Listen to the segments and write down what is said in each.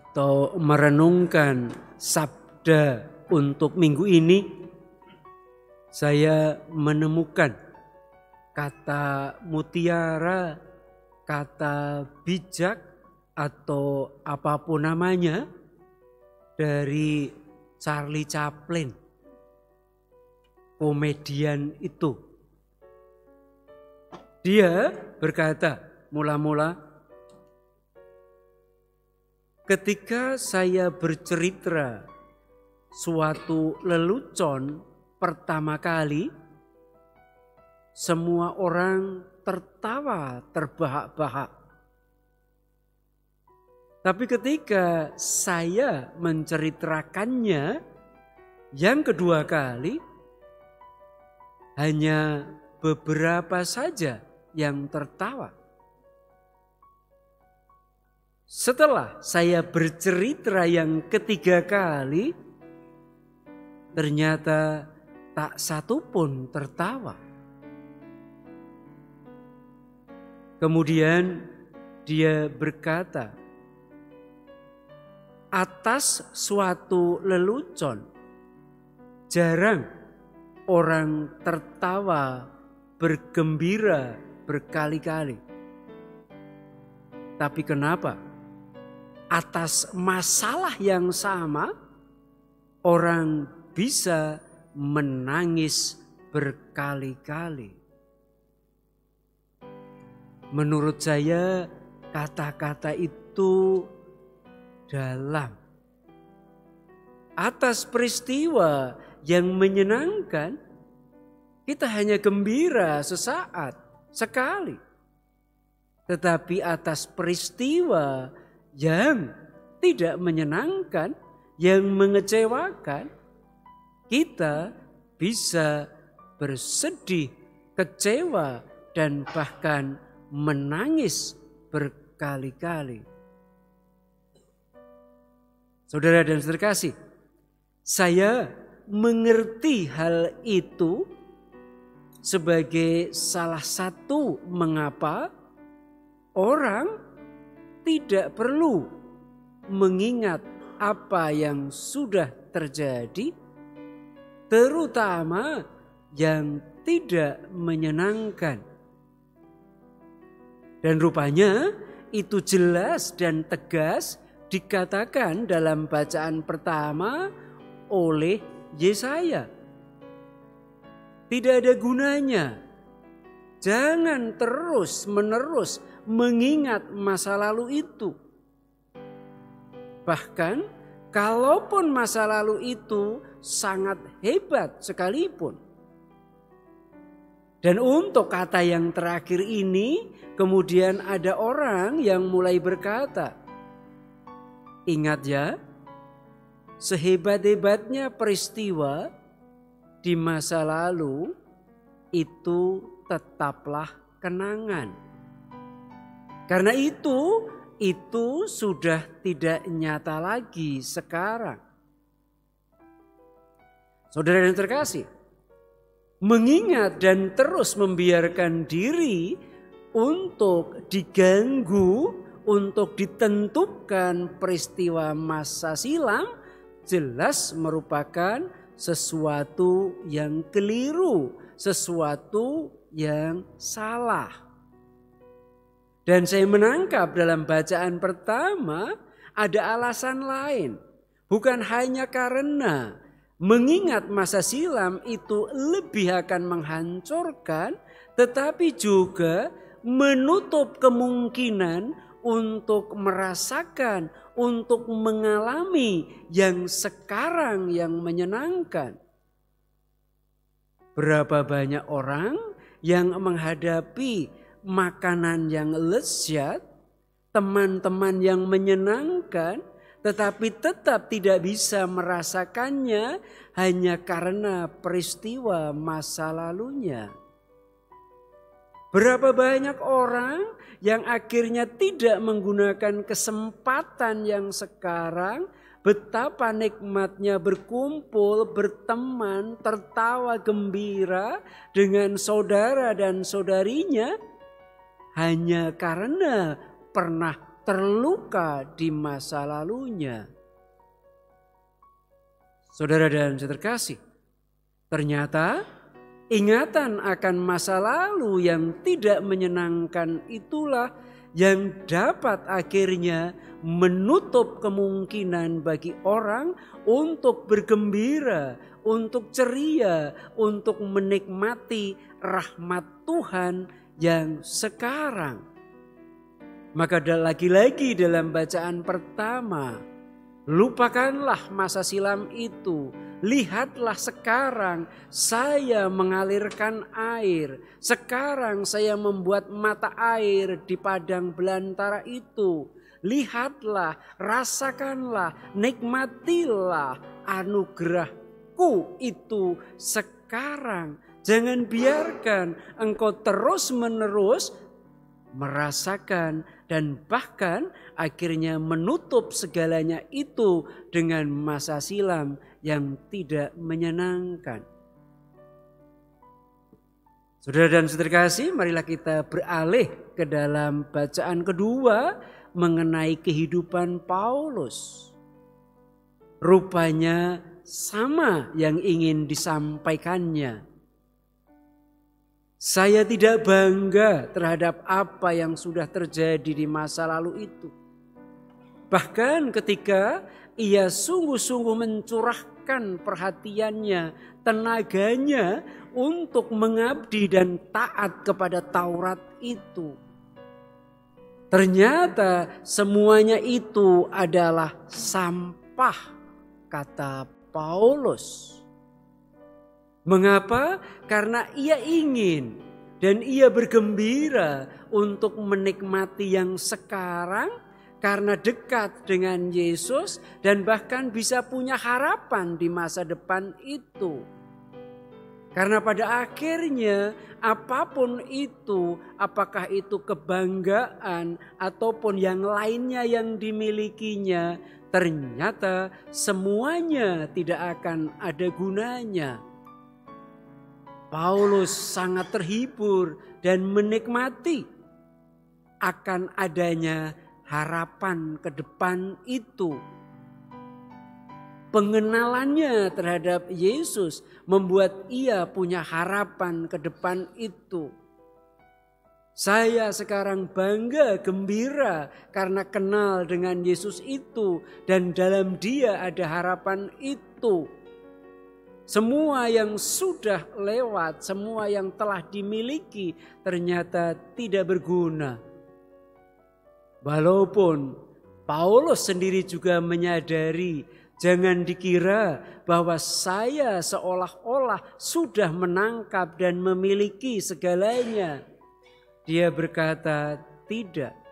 atau merenungkan sabda untuk minggu ini, saya menemukan kata mutiara, kata bijak, atau apapun namanya dari Charlie Chaplin, komedian itu. Dia berkata mula-mula, ketika saya bercerita suatu lelucon pertama kali, semua orang tertawa terbahak-bahak. Tapi ketika saya menceritakannya yang kedua kali, hanya beberapa saja yang tertawa. Setelah saya bercerita yang ketiga kali, ternyata tak satu pun tertawa. Kemudian dia berkata, atas suatu lelucon jarang orang tertawa bergembira berkali-kali. Tapi kenapa atas masalah yang sama orang bisa menangis berkali-kali? Menurut saya kata-kata itu dalam. Atas peristiwa yang menyenangkan, kita hanya gembira sesaat, sekali. Tetapi atas peristiwa yang tidak menyenangkan, yang mengecewakan, kita bisa bersedih, kecewa, dan bahkan menangis berkali-kali. Saudara dan saudara kasih, saya mengerti hal itu sebagai salah satu mengapa orang tidak perlu mengingat apa yang sudah terjadi, terutama yang tidak menyenangkan. Dan rupanya itu jelas dan tegas dikatakan dalam bacaan pertama oleh Yesaya. Tidak ada gunanya. Jangan terus-menerus mengingat masa lalu itu. Bahkan kalaupun masa lalu itu sangat hebat sekalipun. Dan untuk kata yang terakhir ini, kemudian ada orang yang mulai berkata, ingat ya, sehebat-hebatnya peristiwa di masa lalu itu tetaplah kenangan. Karena itu sudah tidak nyata lagi sekarang. Saudara yang terkasih, mengingat dan terus membiarkan diri untuk diganggu, untuk ditentukan peristiwa masa silam, jelas merupakan sesuatu yang keliru, sesuatu yang salah. Dan saya menangkap dalam bacaan pertama ada alasan lain. Bukan hanya karena mengingat masa silam itu lebih akan menghancurkan, tetapi juga menutup kemungkinan untuk merasakan, untuk mengalami yang sekarang yang menyenangkan. Berapa banyak orang yang menghadapi makanan yang lezat, teman-teman yang menyenangkan, tetapi tetap tidak bisa merasakannya hanya karena peristiwa masa lalunya. Berapa banyak orang yang akhirnya tidak menggunakan kesempatan yang sekarang, betapa nikmatnya berkumpul, berteman, tertawa gembira dengan saudara dan saudarinya, hanya karena pernah terluka di masa lalunya. Saudara dan saudara terkasih, ternyata ingatan akan masa lalu yang tidak menyenangkan itulah yang dapat akhirnya menutup kemungkinan bagi orang untuk bergembira, untuk ceria, untuk menikmati rahmat Tuhan yang sekarang. Maka lagi-lagi dalam bacaan pertama, lupakanlah masa silam itu. Lihatlah sekarang saya mengalirkan air. Sekarang saya membuat mata air di padang belantara itu. Lihatlah, rasakanlah, nikmatilah anugerahku itu sekarang. Jangan biarkan engkau terus-menerus merasakan dan bahkan akhirnya menutup segalanya itu dengan masa silam yang tidak menyenangkan. Saudara dan saudara kasih, marilah kita beralih ke dalam bacaan kedua mengenai kehidupan Paulus. Rupanya sama yang ingin disampaikannya. Saya tidak bangga terhadap apa yang sudah terjadi di masa lalu itu. Bahkan ketika ia sungguh-sungguh mencurahkan perhatiannya, tenaganya untuk mengabdi dan taat kepada Taurat itu. Ternyata semuanya itu adalah sampah, kata Paulus. Mengapa? Karena ia ingin dan ia bergembira untuk menikmati yang sekarang karena dekat dengan Yesus dan bahkan bisa punya harapan di masa depan itu. Karena pada akhirnya apapun itu, apakah itu kebanggaan ataupun yang lainnya yang dimilikinya, ternyata semuanya tidak akan ada gunanya. Paulus sangat terhibur dan menikmati akan adanya harapan ke depan itu. Pengenalannya terhadap Yesus membuat ia punya harapan ke depan itu. Saya sekarang bangga, gembira karena kenal dengan Yesus itu dan dalam Dia ada harapan itu. Semua yang sudah lewat, semua yang telah dimiliki ternyata tidak berguna. Walaupun Paulus sendiri juga menyadari, jangan dikira bahwa saya seolah-olah sudah menangkap dan memiliki segalanya. Dia berkata, tidak.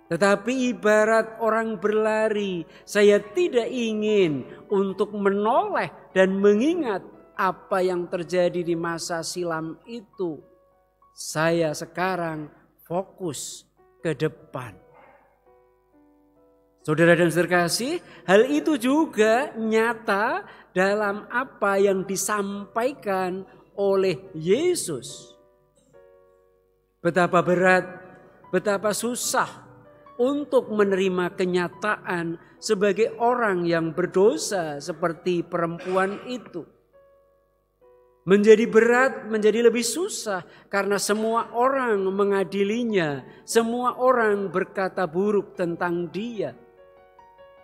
Tetapi ibarat orang berlari, saya tidak ingin untuk menoleh dan mengingat apa yang terjadi di masa silam itu. Saya sekarang fokus ke depan. Saudara dan saudara kasih, hal itu juga nyata dalam apa yang disampaikan oleh Yesus. Betapa berat, betapa susah untuk menerima kenyataan sebagai orang yang berdosa seperti perempuan itu. Menjadi berat, menjadi lebih susah karena semua orang mengadilinya, semua orang berkata buruk tentang dia.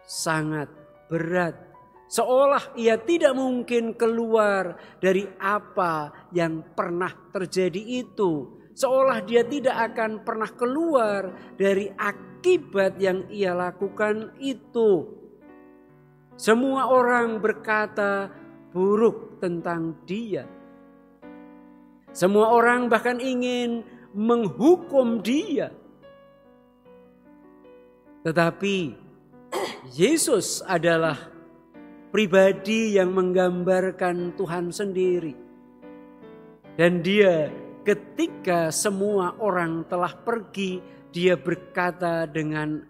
Sangat berat, seolah ia tidak mungkin keluar dari apa yang pernah terjadi itu. Seolah dia tidak akan pernah keluar dari akibat yang ia lakukan itu. Semua orang berkata buruk tentang dia. Semua orang bahkan ingin menghukum dia. Tetapi Yesus adalah pribadi yang menggambarkan Tuhan sendiri. Dan dia ketika semua orang telah pergi, dia berkata dengan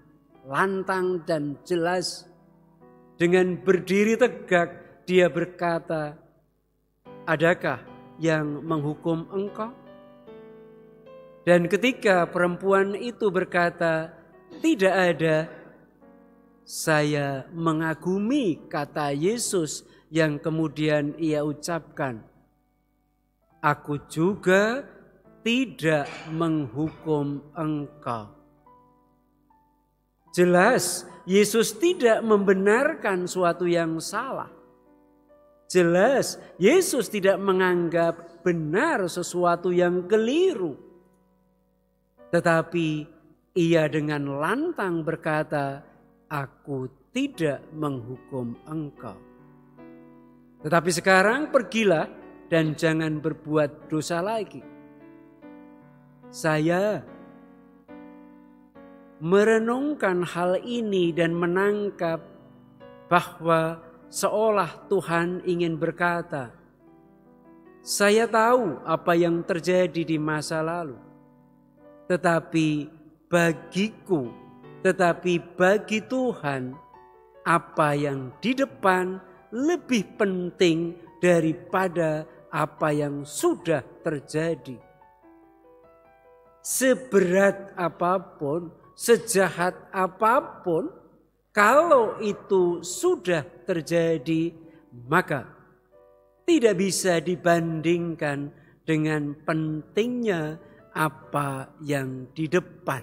lantang dan jelas. Dengan berdiri tegak, dia berkata, adakah yang menghukum engkau? Dan ketika perempuan itu berkata, tidak ada. Saya mengagumi kata Yesus yang kemudian ia ucapkan, aku juga tidak menghukum engkau. Jelas Yesus tidak membenarkan suatu yang salah. Jelas Yesus tidak menganggap benar sesuatu yang keliru. Tetapi ia dengan lantang berkata, aku tidak menghukum engkau. Tetapi sekarang pergilah dan jangan berbuat dosa lagi. Saya merenungkan hal ini dan menangkap bahwa seolah Tuhan ingin berkata, saya tahu apa yang terjadi di masa lalu. Tetapi bagi Tuhan, apa yang di depan lebih penting daripada apa yang sudah terjadi. Seberat apapun, sejahat apapun, kalau itu sudah terjadi, maka tidak bisa dibandingkan dengan pentingnya apa yang di depan.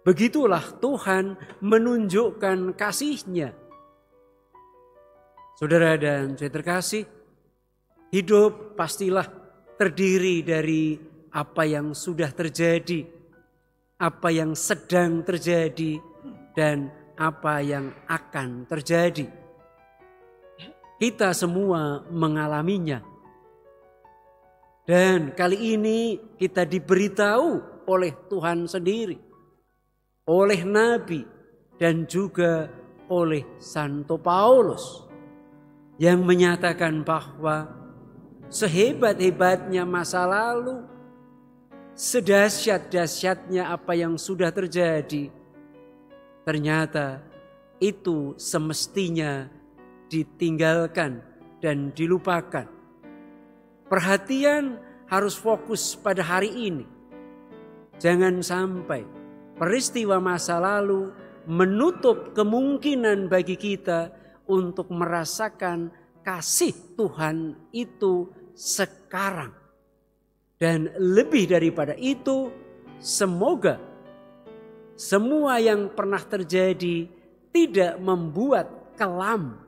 Begitulah Tuhan menunjukkan kasih-Nya. Saudara dan saya terkasih, hidup pastilah terdiri dari apa yang sudah terjadi, apa yang sedang terjadi, dan apa yang akan terjadi. Kita semua mengalaminya. Dan kali ini kita diberitahu oleh Tuhan sendiri, oleh Nabi, dan juga oleh Santo Paulus yang menyatakan bahwa sehebat-hebatnya masa lalu, sedahsyat-dahsyatnya apa yang sudah terjadi, ternyata itu semestinya ditinggalkan dan dilupakan. Perhatian harus fokus pada hari ini. Jangan sampai peristiwa masa lalu menutup kemungkinan bagi kita untuk merasakan kasih Tuhan itu sekarang. Dan lebih daripada itu, semoga semua yang pernah terjadi tidak membuat kelam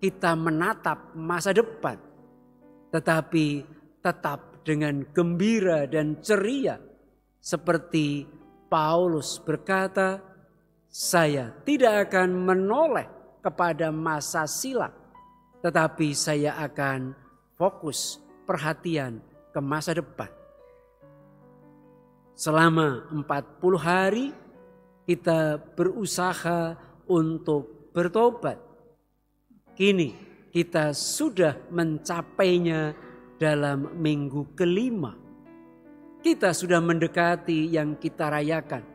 kita menatap masa depan, tetapi tetap dengan gembira dan ceria. Seperti Paulus berkata, saya tidak akan menoleh kepada masa silam, tetapi saya akan fokus perhatian ke masa depan. Selama 40 hari kita berusaha untuk bertobat. Kini kita sudah mencapainya dalam minggu kelima. Kita sudah mendekati yang kita rayakan.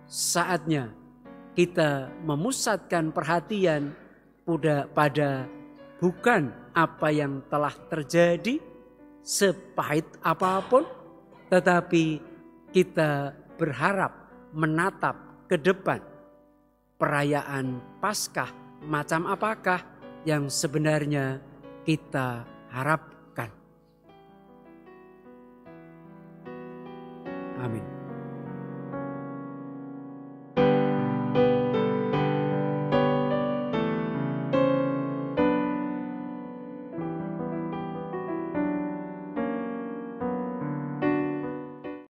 Saatnya kita memusatkan perhatian pada bukan apa yang telah terjadi, sepahit apapun, tetapi kita berharap menatap ke depan. Perayaan Paskah macam apakah yang sebenarnya kita harapkan? Amin.